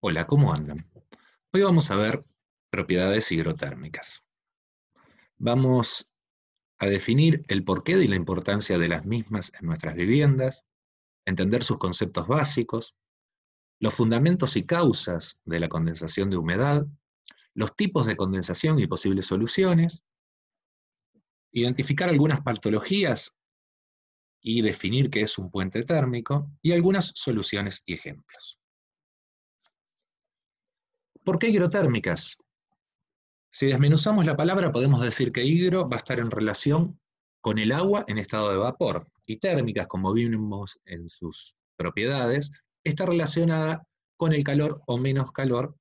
Hola, ¿cómo andan? Hoy vamos a ver propiedades hidrotérmicas. Vamos a definir el porqué y la importancia de las mismas en nuestras viviendas, entender sus conceptos básicos, los fundamentos y causas de la condensación de humedad, los tipos de condensación y posibles soluciones, identificar algunas patologías y definir qué es un puente térmico, y algunas soluciones y ejemplos. ¿Por qué hidrotérmicas? Si desmenuzamos la palabra, podemos decir que hidro va a estar en relación con el agua en estado de vapor, y térmicas, como vimos en sus propiedades, está relacionada con el calor o menos calor,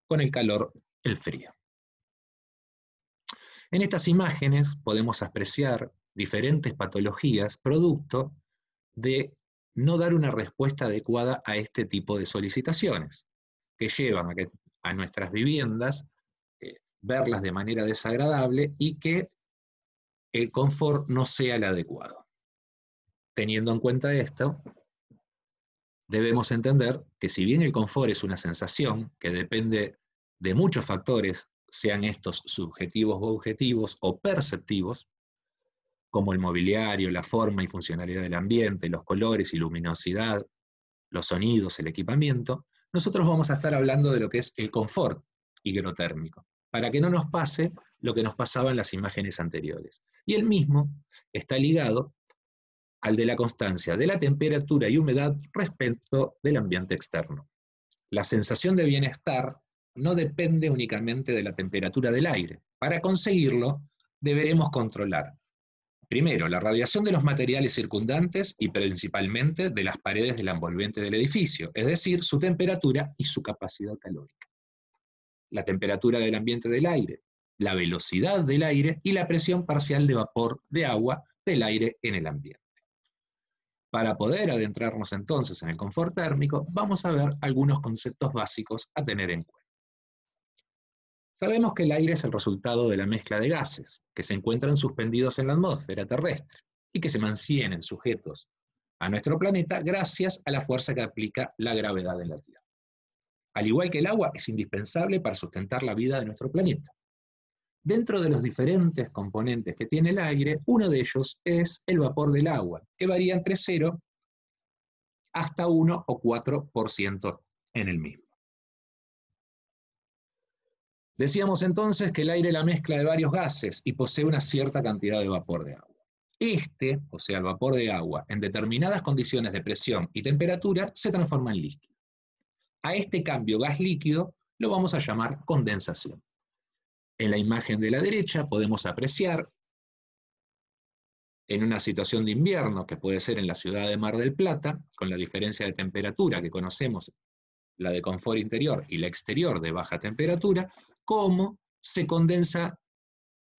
con el calor, el frío. En estas imágenes podemos apreciar diferentes patologías producto de no dar una respuesta adecuada a este tipo de solicitaciones, que llevan a nuestras viviendas verlas de manera desagradable y que el confort no sea el adecuado. Teniendo en cuenta esto, debemos entender que si bien el confort es una sensación que depende de muchos factores, sean estos subjetivos o objetivos o perceptivos, como el mobiliario, la forma y funcionalidad del ambiente, los colores y luminosidad, los sonidos, el equipamiento, nosotros vamos a estar hablando de lo que es el confort hidrotérmico, para que no nos pase lo que nos pasaba en las imágenes anteriores. Y el mismo está ligado al de la constancia de la temperatura y humedad respecto del ambiente externo. La sensación de bienestar no depende únicamente de la temperatura del aire. Para conseguirlo, deberemos controlar, primero, la radiación de los materiales circundantes y principalmente de las paredes del envolvente del edificio, es decir, su temperatura y su capacidad calórica. La temperatura del ambiente del aire, la velocidad del aire y la presión parcial de vapor de agua del aire en el ambiente. Para poder adentrarnos entonces en el confort térmico, vamos a ver algunos conceptos básicos a tener en cuenta. Sabemos que el aire es el resultado de la mezcla de gases que se encuentran suspendidos en la atmósfera terrestre y que se mantienen sujetos a nuestro planeta gracias a la fuerza que aplica la gravedad en la Tierra. Al igual que el agua, es indispensable para sustentar la vida de nuestro planeta. Dentro de los diferentes componentes que tiene el aire, uno de ellos es el vapor del agua, que varía entre 0 hasta 1 o 4% en el mismo. Decíamos entonces que el aire es la mezcla de varios gases y posee una cierta cantidad de vapor de agua. O sea, el vapor de agua, en determinadas condiciones de presión y temperatura, se transforma en líquido. A este cambio gas-líquido lo vamos a llamar condensación. En la imagen de la derecha podemos apreciar, en una situación de invierno, que puede ser en la ciudad de Mar del Plata, con la diferencia de temperatura que conocemos, la de confort interior y la exterior de baja temperatura, cómo se condensa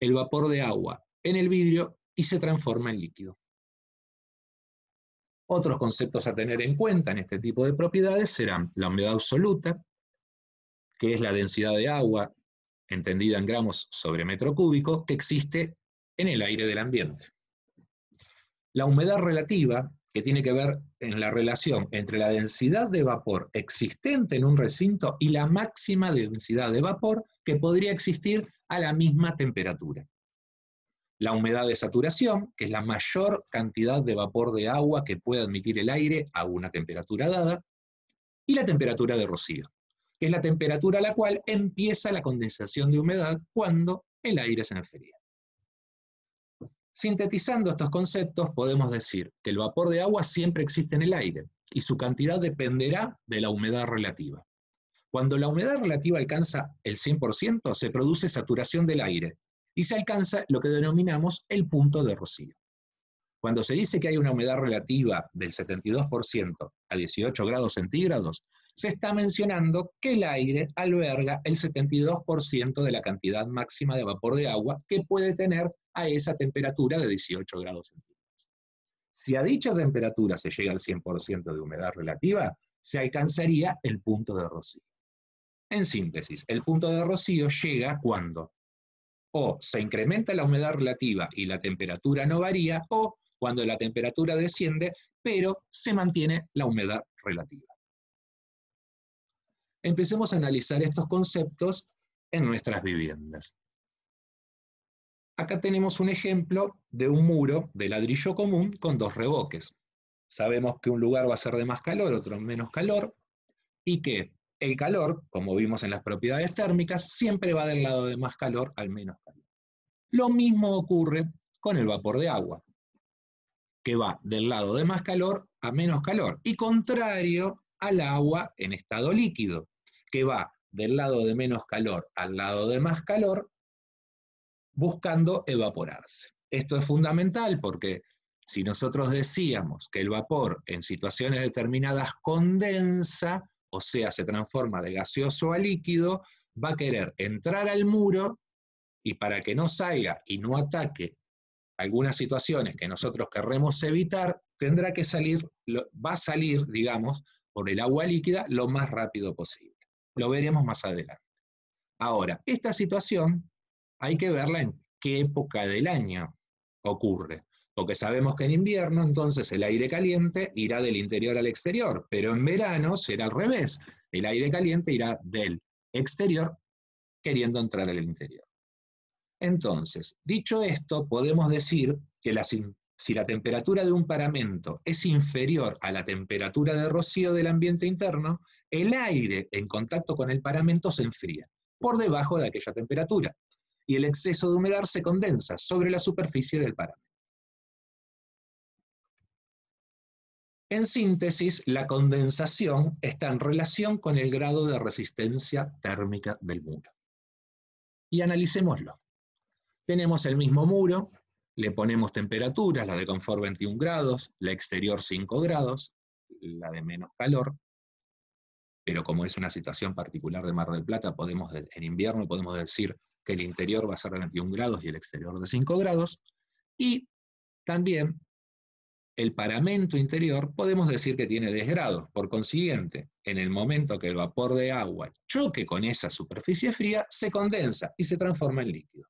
el vapor de agua en el vidrio y se transforma en líquido. Otros conceptos a tener en cuenta en este tipo de propiedades serán la humedad absoluta, que es la densidad de agua entendida en gramos sobre metro cúbico, que existe en el aire del ambiente. La humedad relativa, que tiene que ver en la relación entre la densidad de vapor existente en un recinto y la máxima densidad de vapor que podría existir a la misma temperatura. La humedad de saturación, que es la mayor cantidad de vapor de agua que puede admitir el aire a una temperatura dada, y la temperatura de rocío, que es la temperatura a la cual empieza la condensación de humedad cuando el aire se enfría. Sintetizando estos conceptos, podemos decir que el vapor de agua siempre existe en el aire y su cantidad dependerá de la humedad relativa. Cuando la humedad relativa alcanza el 100%, se produce saturación del aire y se alcanza lo que denominamos el punto de rocío. Cuando se dice que hay una humedad relativa del 72% a 18 grados centígrados, se está mencionando que el aire alberga el 72% de la cantidad máxima de vapor de agua que puede tener a esa temperatura de 18 grados centígrados. Si a dicha temperatura se llega al 100% de humedad relativa, se alcanzaría el punto de rocío. En síntesis, el punto de rocío llega cuando o se incrementa la humedad relativa y la temperatura no varía, o cuando la temperatura desciende, pero se mantiene la humedad relativa. Empecemos a analizar estos conceptos en nuestras viviendas. Acá tenemos un ejemplo de un muro de ladrillo común con dos revoques. Sabemos que un lugar va a ser de más calor, otro menos calor, y que el calor, como vimos en las propiedades térmicas, siempre va del lado de más calor al menos calor. Lo mismo ocurre con el vapor de agua, que va del lado de más calor a menos calor, y contrario al agua en estado líquido, que va del lado de menos calor al lado de más calor, buscando evaporarse. Esto es fundamental porque si nosotros decíamos que el vapor en situaciones determinadas condensa, o sea, se transforma de gaseoso a líquido, va a querer entrar al muro y para que no salga y no ataque algunas situaciones que nosotros querremos evitar, tendrá que salir, va a salir, digamos, por el agua líquida lo más rápido posible. Lo veremos más adelante. Ahora, esta situación hay que verla en qué época del año ocurre, porque sabemos que en invierno entonces el aire caliente irá del interior al exterior, pero en verano será al revés, el aire caliente irá del exterior queriendo entrar al interior. Entonces, dicho esto, podemos decir que si la temperatura de un paramento es inferior a la temperatura de rocío del ambiente interno, el aire en contacto con el paramento se enfría por debajo de aquella temperatura y el exceso de humedad se condensa sobre la superficie del paramento. En síntesis, la condensación está en relación con el grado de resistencia térmica del muro. Y analicémoslo. Tenemos el mismo muro, le ponemos temperaturas, la de confort 21 grados, la exterior 5 grados, la de menos calor, pero como es una situación particular de Mar del Plata, en invierno podemos decir que el interior va a ser de 21 grados y el exterior de 5 grados, y también el paramento interior podemos decir que tiene 10 grados. Por consiguiente, en el momento que el vapor de agua choque con esa superficie fría, se condensa y se transforma en líquido.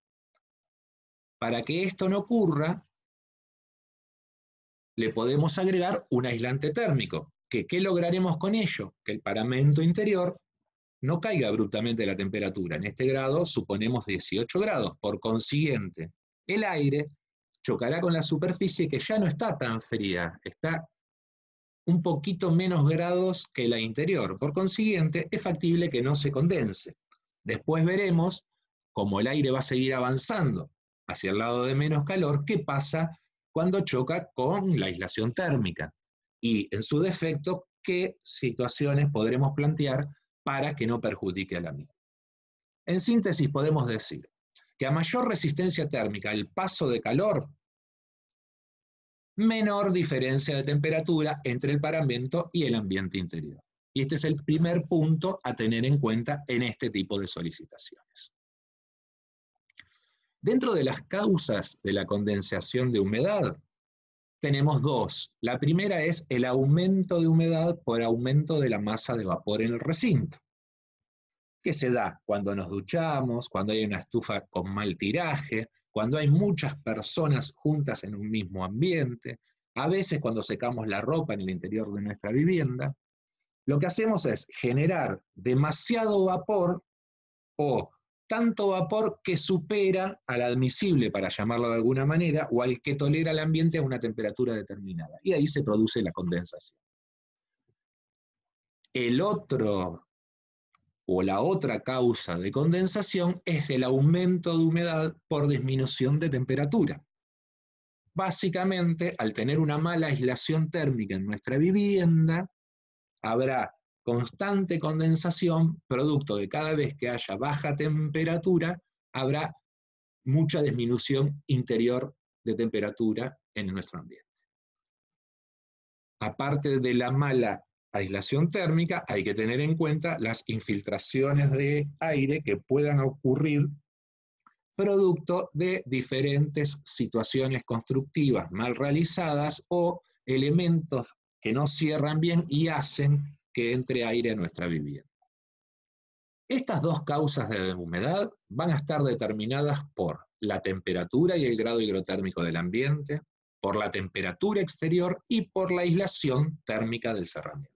Para que esto no ocurra, le podemos agregar un aislante térmico. ¿Qué lograremos con ello? Que el paramento interior no caiga abruptamente la temperatura. En este grado suponemos 18 grados. Por consiguiente, el aire chocará con la superficie que ya no está tan fría, está un poquito menos grados que la interior. Por consiguiente, es factible que no se condense. Después veremos, como el aire va a seguir avanzando hacia el lado de menos calor, qué pasa cuando choca con la aislación térmica. Y en su defecto, qué situaciones podremos plantear para que no perjudique a la misma. En síntesis, podemos decir que a mayor resistencia térmica al paso de calor, menor diferencia de temperatura entre el paramento y el ambiente interior. Y este es el primer punto a tener en cuenta en este tipo de solicitaciones. Dentro de las causas de la condensación de humedad, tenemos dos. La primera es el aumento de humedad por aumento de la masa de vapor en el recinto, que se da cuando nos duchamos, cuando hay una estufa con mal tiraje, cuando hay muchas personas juntas en un mismo ambiente, a veces cuando secamos la ropa en el interior de nuestra vivienda. Lo que hacemos es generar demasiado vapor o tanto vapor que supera al admisible, para llamarlo de alguna manera, o al que tolera el ambiente a una temperatura determinada. Y ahí se produce la condensación. La otra causa de condensación es el aumento de humedad por disminución de temperatura. Básicamente, al tener una mala aislación térmica en nuestra vivienda, habrá constante condensación, producto de cada vez que haya baja temperatura, habrá mucha disminución interior de temperatura en nuestro ambiente. Aparte de la mala aislación térmica, hay que tener en cuenta las infiltraciones de aire que puedan ocurrir producto de diferentes situaciones constructivas mal realizadas o elementos que no cierran bien y hacen que entre aire a nuestra vivienda. Estas dos causas de humedad van a estar determinadas por la temperatura y el grado higrotérmico del ambiente, por la temperatura exterior y por la aislación térmica del cerramiento.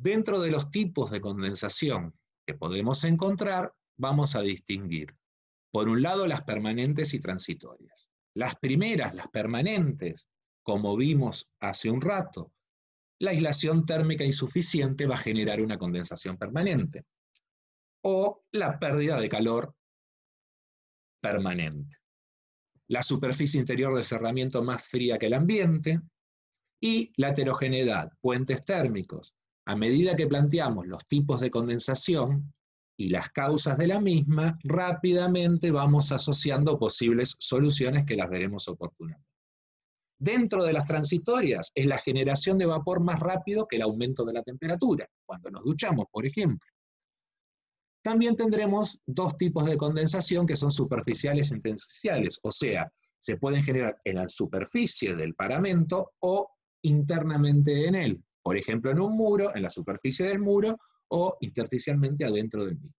Dentro de los tipos de condensación que podemos encontrar, vamos a distinguir, por un lado, las permanentes y transitorias. Las primeras, las permanentes, como vimos hace un rato, la aislación térmica insuficiente va a generar una condensación permanente, o la pérdida de calor permanente. La superficie interior de cerramiento más fría que el ambiente, y la heterogeneidad, puentes térmicos. A medida que planteamos los tipos de condensación y las causas de la misma, rápidamente vamos asociando posibles soluciones que las veremos oportunamente. Dentro de las transitorias es la generación de vapor más rápido que el aumento de la temperatura, cuando nos duchamos, por ejemplo. También tendremos dos tipos de condensación que son superficiales e intersticiales, o sea, se pueden generar en la superficie del paramento o internamente en él, por ejemplo en un muro, en la superficie del muro, o intersticialmente adentro del mismo.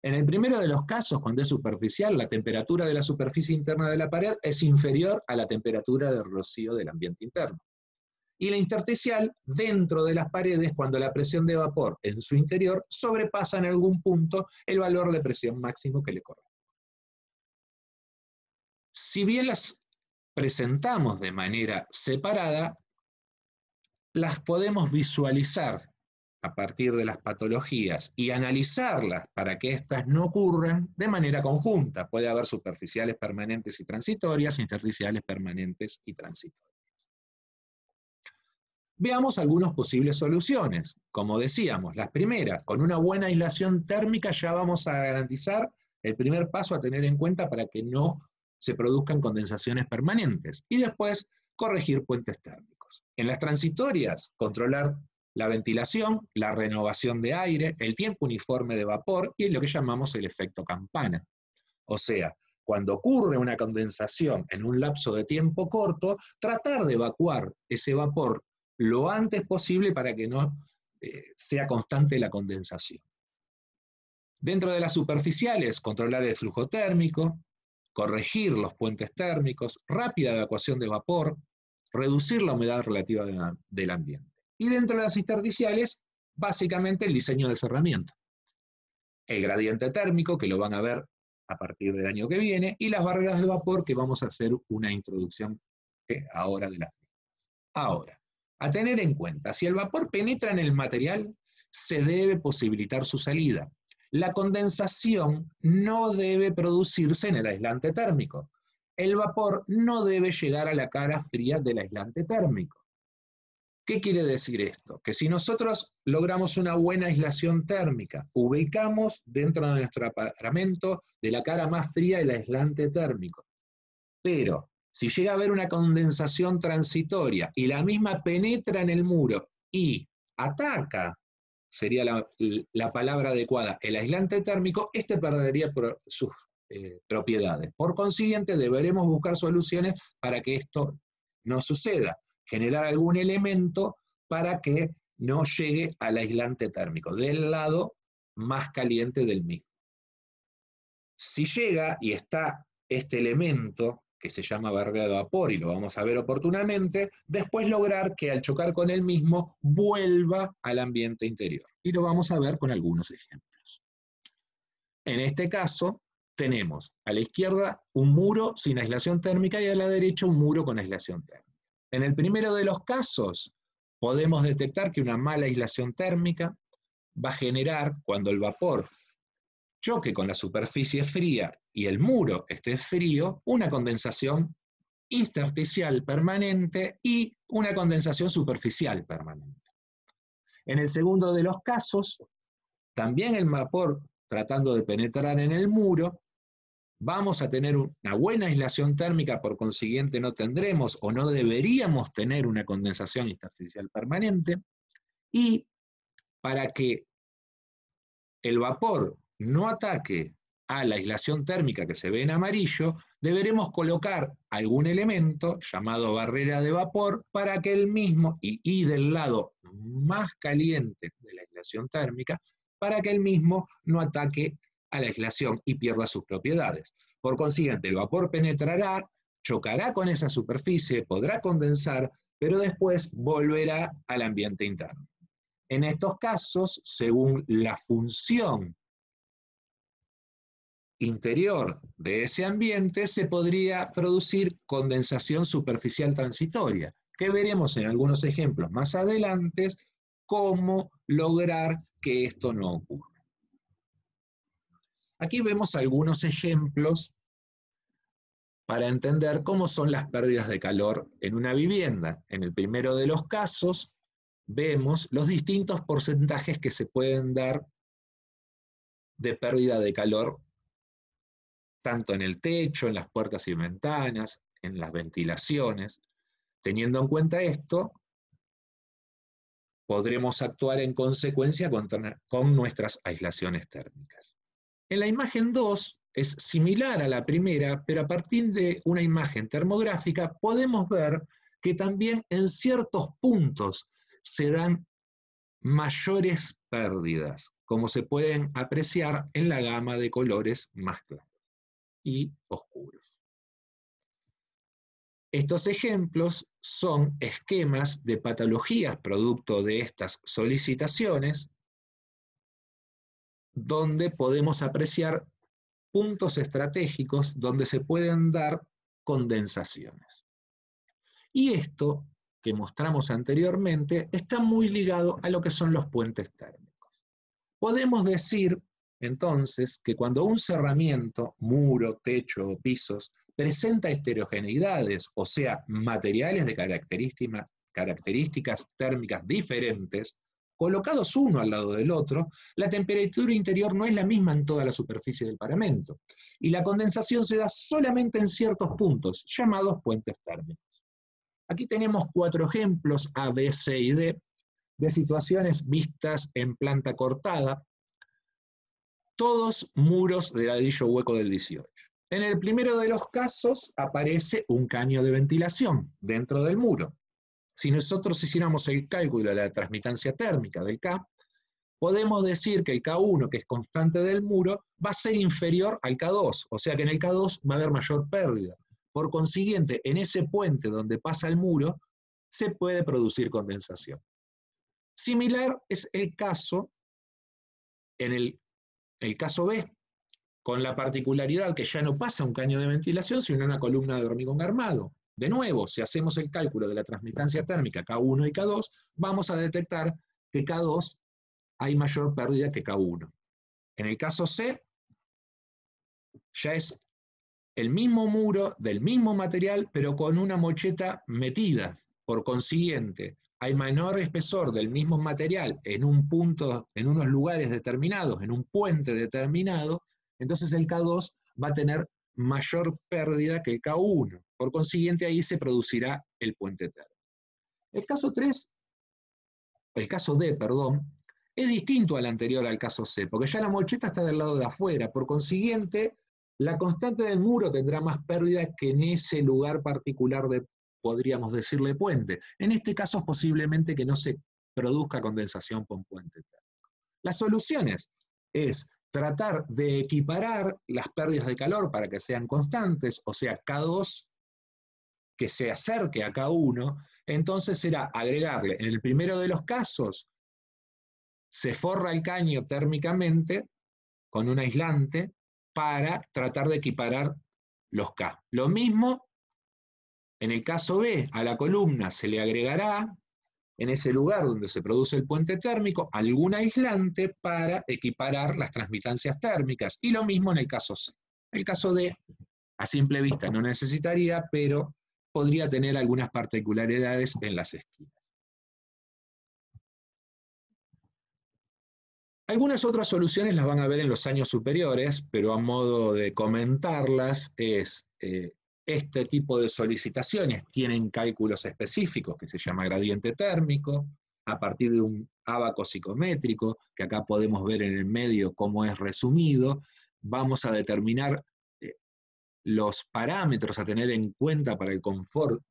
En el primero de los casos, cuando es superficial, la temperatura de la superficie interna de la pared es inferior a la temperatura de rocío del ambiente interno. Y la intersticial, dentro de las paredes, cuando la presión de vapor en su interior sobrepasa en algún punto el valor de presión máximo que le corresponde. Si bien las presentamos de manera separada, las podemos visualizar a partir de las patologías y analizarlas para que éstas no ocurran de manera conjunta. Puede haber superficiales permanentes y transitorias, intersticiales permanentes y transitorias. Veamos algunas posibles soluciones. Como decíamos, las primeras, con una buena aislación térmica ya vamos a garantizar el primer paso a tener en cuenta para que no se produzcan condensaciones permanentes. Y después, corregir puentes térmicos. En las transitorias, controlar la ventilación, la renovación de aire, el tiempo uniforme de vapor y lo que llamamos el efecto campana. O sea, cuando ocurre una condensación en un lapso de tiempo corto, tratar de evacuar ese vapor lo antes posible para que no sea constante la condensación. Dentro de las superficiales, controlar el flujo térmico, corregir los puentes térmicos, rápida evacuación de vapor, reducir la humedad relativa del ambiente. Y dentro de las intersticiales, básicamente el diseño de cerramiento. El gradiente térmico, que lo van a ver a partir del año que viene, y las barreras de vapor, que vamos a hacer una introducción ahora de las mismas. Ahora, a tener en cuenta, si el vapor penetra en el material, se debe posibilitar su salida. La condensación no debe producirse en el aislante térmico. El vapor no debe llegar a la cara fría del aislante térmico. ¿Qué quiere decir esto? Que si nosotros logramos una buena aislación térmica, ubicamos dentro de nuestro aparamento de la cara más fría el aislante térmico. Pero si llega a haber una condensación transitoria y la misma penetra en el muro y ataca, sería la palabra adecuada, el aislante térmico, este perdería sus propiedades. Por consiguiente, deberemos buscar soluciones para que esto no suceda. Generar algún elemento para que no llegue al aislante térmico, del lado más caliente del mismo. Si llega y está este elemento, que se llama barrera de vapor, y lo vamos a ver oportunamente, después lograr que al chocar con el mismo vuelva al ambiente interior. Y lo vamos a ver con algunos ejemplos. En este caso, tenemos a la izquierda un muro sin aislación térmica y a la derecha un muro con aislación térmica. En el primero de los casos, podemos detectar que una mala aislación térmica va a generar, cuando el vapor choque con la superficie fría y el muro esté frío, una condensación intersticial permanente y una condensación superficial permanente. En el segundo de los casos, también el vapor tratando de penetrar en el muro, vamos a tener una buena aislación térmica, por consiguiente no tendremos o no deberíamos tener una condensación intersticial permanente, y para que el vapor no ataque a la aislación térmica que se ve en amarillo, deberemos colocar algún elemento llamado barrera de vapor para que el mismo, y del lado más caliente de la aislación térmica, para que el mismo no ataque a la aislación y pierda sus propiedades. Por consiguiente, el vapor penetrará, chocará con esa superficie, podrá condensar, pero después volverá al ambiente interno. En estos casos, según la función interior de ese ambiente, se podría producir condensación superficial transitoria, que veremos en algunos ejemplos más adelante cómo lograr que esto no ocurra. Aquí vemos algunos ejemplos para entender cómo son las pérdidas de calor en una vivienda. En el primero de los casos, vemos los distintos porcentajes que se pueden dar de pérdida de calor, tanto en el techo, en las puertas y ventanas, en las ventilaciones. Teniendo en cuenta esto, podremos actuar en consecuencia con nuestras aislaciones térmicas. En la imagen 2 es similar a la primera, pero a partir de una imagen termográfica podemos ver que también en ciertos puntos se dan mayores pérdidas, como se pueden apreciar en la gama de colores más claros y oscuros. Estos ejemplos son esquemas de patologías producto de estas solicitaciones, donde podemos apreciar puntos estratégicos donde se pueden dar condensaciones. Y esto que mostramos anteriormente está muy ligado a lo que son los puentes térmicos. Podemos decir entonces que cuando un cerramiento, muro, techo o pisos, presenta heterogeneidades, o sea, materiales de características térmicas diferentes, colocados uno al lado del otro, la temperatura interior no es la misma en toda la superficie del paramento, y la condensación se da solamente en ciertos puntos, llamados puentes térmicos. Aquí tenemos 4 ejemplos, A, B, C y D, de situaciones vistas en planta cortada, todos muros de ladrillo hueco del 18. En el primero de los casos aparece un caño de ventilación dentro del muro. Si nosotros hiciéramos el cálculo de la transmitancia térmica del K, podemos decir que el K1, que es constante del muro, va a ser inferior al K2, o sea que en el K2 va a haber mayor pérdida. Por consiguiente, en ese puente donde pasa el muro, se puede producir condensación. Similar es el caso en el caso B, con la particularidad que ya no pasa un caño de ventilación, sino una columna de hormigón armado. De nuevo, si hacemos el cálculo de la transmitancia térmica K1 y K2, vamos a detectar que K2 hay mayor pérdida que K1. En el caso C, ya es el mismo muro del mismo material, pero con una mocheta metida. Por consiguiente, hay menor espesor del mismo material en un punto, en unos lugares determinados, en un puente determinado, entonces el K2 va a tener mayor pérdida que el K1. Por consiguiente, ahí se producirá el puente térmico. El caso 3, el caso D, perdón, es distinto al anterior, al caso C, porque ya la mocheta está del lado de afuera. Por consiguiente, la constante del muro tendrá más pérdida que en ese lugar particular de, podríamos decirle, puente. En este caso, posiblemente que no se produzca condensación con puente térmico. Las soluciones es tratar de equiparar las pérdidas de calor para que sean constantes, o sea, K2 que se acerque a K1, entonces será agregarle, en el primero de los casos, se forra el caño térmicamente con un aislante para tratar de equiparar los K. Lo mismo, en el caso B, a la columna se le agregará, en ese lugar donde se produce el puente térmico, algún aislante para equiparar las transmitancias térmicas. Y lo mismo en el caso C. El caso D, a simple vista no necesitaría, pero podría tener algunas particularidades en las esquinas. Algunas otras soluciones las van a ver en los años superiores, pero a modo de comentarlas es este tipo de solicitaciones tienen cálculos específicos que se llama gradiente térmico, a partir de un ábaco psicométrico, que acá podemos ver en el medio cómo es resumido, vamos a determinar los parámetros a tener en cuenta para el confort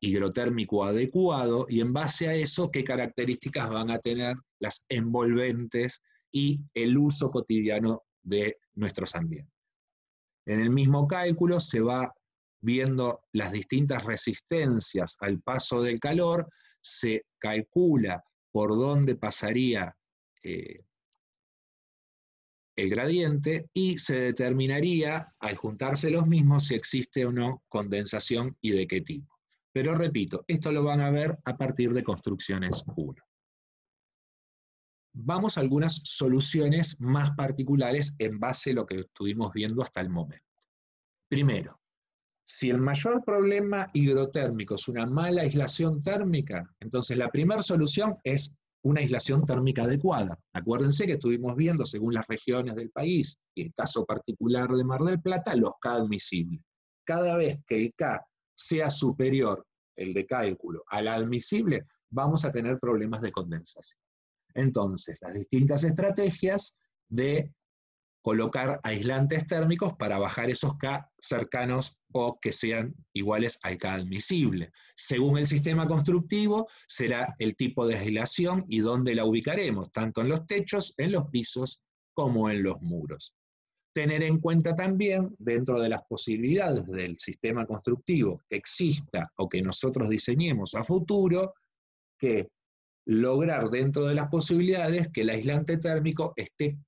higrotérmico adecuado, y en base a eso, qué características van a tener las envolventes y el uso cotidiano de nuestros ambientes. En el mismo cálculo se va viendo las distintas resistencias al paso del calor, se calcula por dónde pasaría el gradiente y se determinaría, al juntarse los mismos, si existe o no condensación y de qué tipo. Pero repito, esto lo van a ver a partir de construcciones 1. Vamos a algunas soluciones más particulares en base a lo que estuvimos viendo hasta el momento. Primero, si el mayor problema hidrotérmico es una mala aislación térmica, entonces la primera solución es una aislación térmica adecuada. Acuérdense que estuvimos viendo, según las regiones del país, y el caso particular de Mar del Plata, los K admisibles. Cada vez que el K sea superior, el de cálculo, al admisible, vamos a tener problemas de condensación. Entonces, las distintas estrategias de colocar aislantes térmicos para bajar esos K cercanos o que sean iguales al K admisible. Según el sistema constructivo, será el tipo de aislación y dónde la ubicaremos, tanto en los techos, en los pisos, como en los muros. Tener en cuenta también, dentro de las posibilidades del sistema constructivo que exista o que nosotros diseñemos a futuro, que lograr dentro de las posibilidades que el aislante térmico esté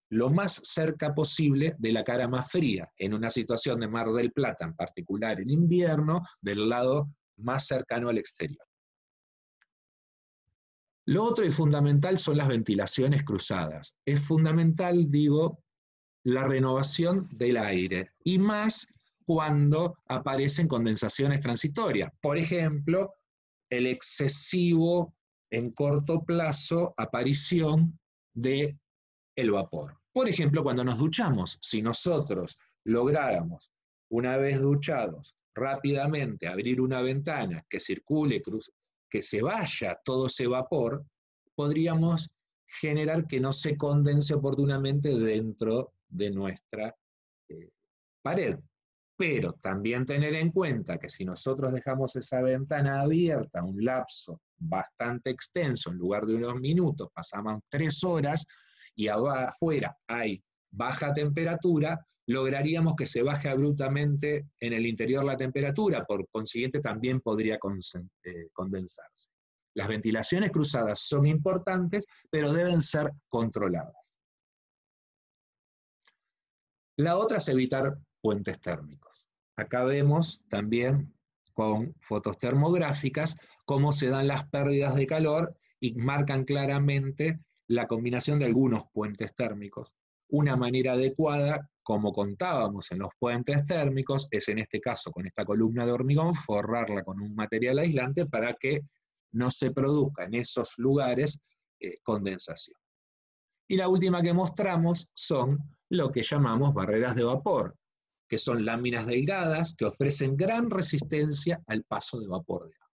lo más cerca posible de la cara más fría, en una situación de Mar del Plata, en particular en invierno, del lado más cercano al exterior. Lo otro y fundamental son las ventilaciones cruzadas. Es fundamental, digo, la renovación del aire, y más cuando aparecen condensaciones transitorias. Por ejemplo, el excesivo, en corto plazo, aparición del vapor. Por ejemplo, cuando nos duchamos, si nosotros lográramos, una vez duchados, rápidamente abrir una ventana que circule, que se vaya todo ese vapor, podríamos generar que no se condense oportunamente dentro de nuestra pared. Pero también tener en cuenta que si nosotros dejamos esa ventana abierta un lapso bastante extenso, en lugar de unos minutos, pasamos 3 horas, y afuera hay baja temperatura, lograríamos que se baje abruptamente en el interior la temperatura, por consiguiente también podría condensarse. Las ventilaciones cruzadas son importantes, pero deben ser controladas. La otra es evitar puentes térmicos. Acá vemos también con fotos termográficas cómo se dan las pérdidas de calor y marcan claramente la combinación de algunos puentes térmicos. Una manera adecuada, como contábamos en los puentes térmicos, es en este caso con esta columna de hormigón, forrarla con un material aislante para que no se produzca en esos lugares condensación. Y la última que mostramos son lo que llamamos barreras de vapor, que son láminas delgadas que ofrecen gran resistencia al paso de vapor de agua.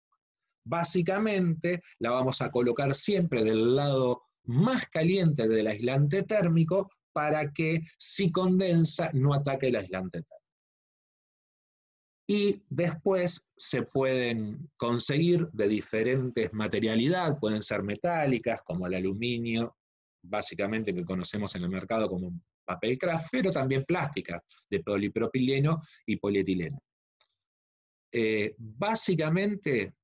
Básicamente la vamos a colocar siempre del lado más caliente del aislante térmico para que si condensa no ataque el aislante térmico. Y después se pueden conseguir de diferentes materialidades, pueden ser metálicas como el aluminio, básicamente que conocemos en el mercado como papel craft, pero también plásticas de polipropileno y polietileno. Básicamente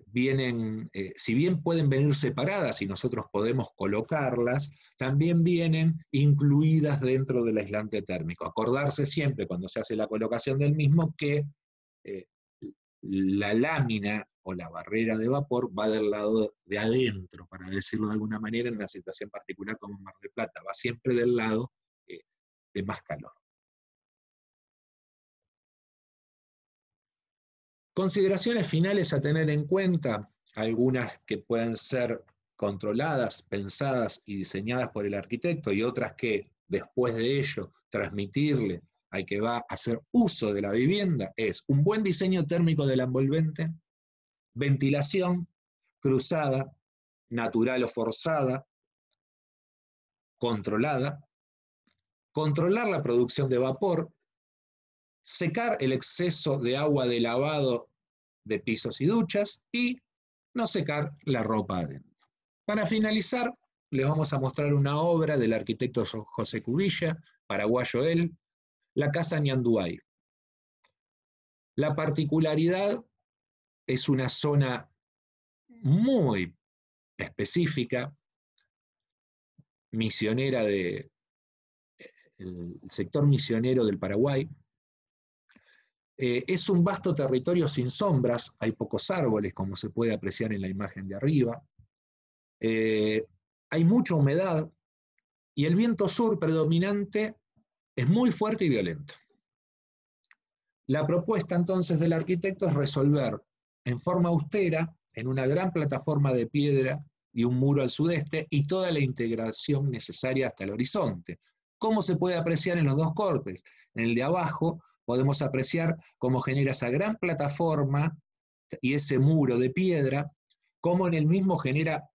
vienen, si bien pueden venir separadas y nosotros podemos colocarlas, también vienen incluidas dentro del aislante térmico. Acordarse siempre cuando se hace la colocación del mismo que la lámina o la barrera de vapor va del lado de adentro, para decirlo de alguna manera, en una situación particular como en Mar del Plata, va siempre del lado de más calor. Consideraciones finales a tener en cuenta, algunas que pueden ser controladas, pensadas y diseñadas por el arquitecto, y otras que después de ello transmitirle al que va a hacer uso de la vivienda, es un buen diseño térmico del envolvente, ventilación cruzada, natural o forzada, controlada, controlar la producción de vapor, secar el exceso de agua de lavado de pisos y duchas y no secar la ropa adentro. Para finalizar, les vamos a mostrar una obra del arquitecto José Cubilla, paraguayo él, la casa Ñanduay. La particularidad es una zona muy específica, misionera del sector misionero del Paraguay. Es un vasto territorio sin sombras, hay pocos árboles, como se puede apreciar en la imagen de arriba. Hay mucha humedad y el viento sur predominante es muy fuerte y violento. La propuesta entonces del arquitecto es resolver en forma austera, en una gran plataforma de piedra y un muro al sudeste, y toda la integración necesaria hasta el horizonte. ¿Cómo se puede apreciar en los dos cortes? En el de abajo podemos apreciar cómo genera esa gran plataforma y ese muro de piedra, cómo en el mismo genera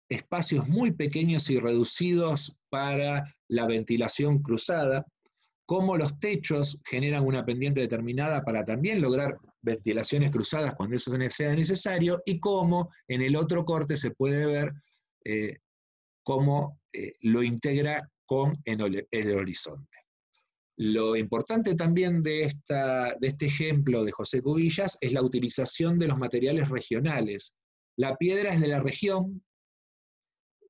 espacios muy pequeños y reducidos para la ventilación cruzada, cómo los techos generan una pendiente determinada para también lograr ventilaciones cruzadas cuando eso sea necesario, y cómo en el otro corte se puede ver cómo lo integra con el horizonte. Lo importante también de este ejemplo de José Cubillas es la utilización de los materiales regionales. La piedra es de la región,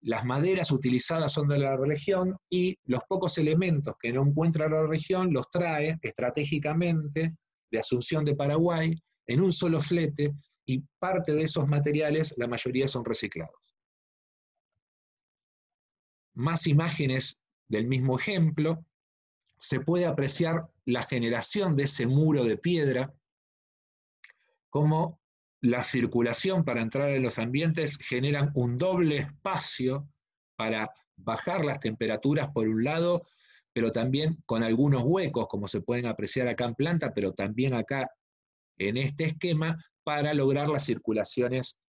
las maderas utilizadas son de la región, y los pocos elementos que no encuentra la región los trae estratégicamente de Asunción de Paraguay en un solo flete, y parte de esos materiales, la mayoría son reciclados. Más imágenes del mismo ejemplo. Se puede apreciar la generación de ese muro de piedra, cómo la circulación para entrar en los ambientes generan un doble espacio para bajar las temperaturas por un lado, pero también con algunos huecos, como se pueden apreciar acá en planta, pero también acá en este esquema, para lograr las circulaciones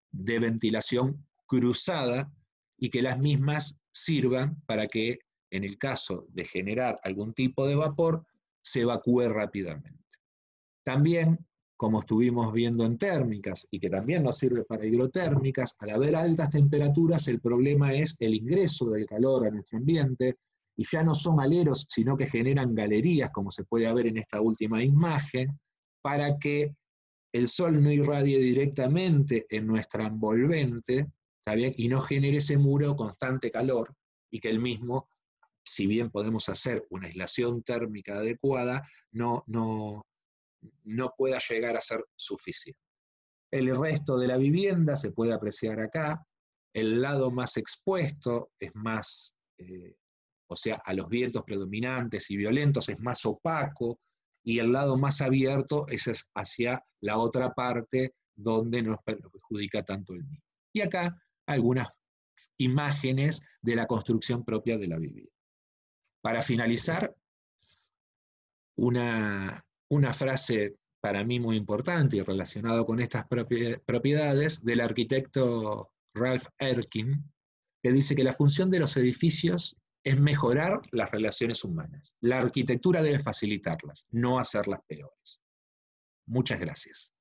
de ventilación cruzada y que las mismas sirvan para que, en el caso de generar algún tipo de vapor, se evacúe rápidamente. También, como estuvimos viendo en térmicas, y que también nos sirve para hidrotérmicas, al haber altas temperaturas, el problema es el ingreso del calor a nuestro ambiente, y ya no son aleros, sino que generan galerías, como se puede ver en esta última imagen, para que el sol no irradie directamente en nuestra envolvente, ¿está bien? Y no genere ese muro constante calor, y que el mismo, si bien podemos hacer una aislación térmica adecuada, no pueda llegar a ser suficiente. El resto de la vivienda se puede apreciar acá. El lado más expuesto es más, o sea, a los vientos predominantes y violentos, es más opaco, y el lado más abierto es hacia la otra parte donde nos perjudica tanto el mismo. Y acá algunas imágenes de la construcción propia de la vivienda. Para finalizar, una frase para mí muy importante y relacionado con estas propiedades del arquitecto Ralph Erskine, que dice que la función de los edificios es mejorar las relaciones humanas. La arquitectura debe facilitarlas, no hacerlas peores. Muchas gracias.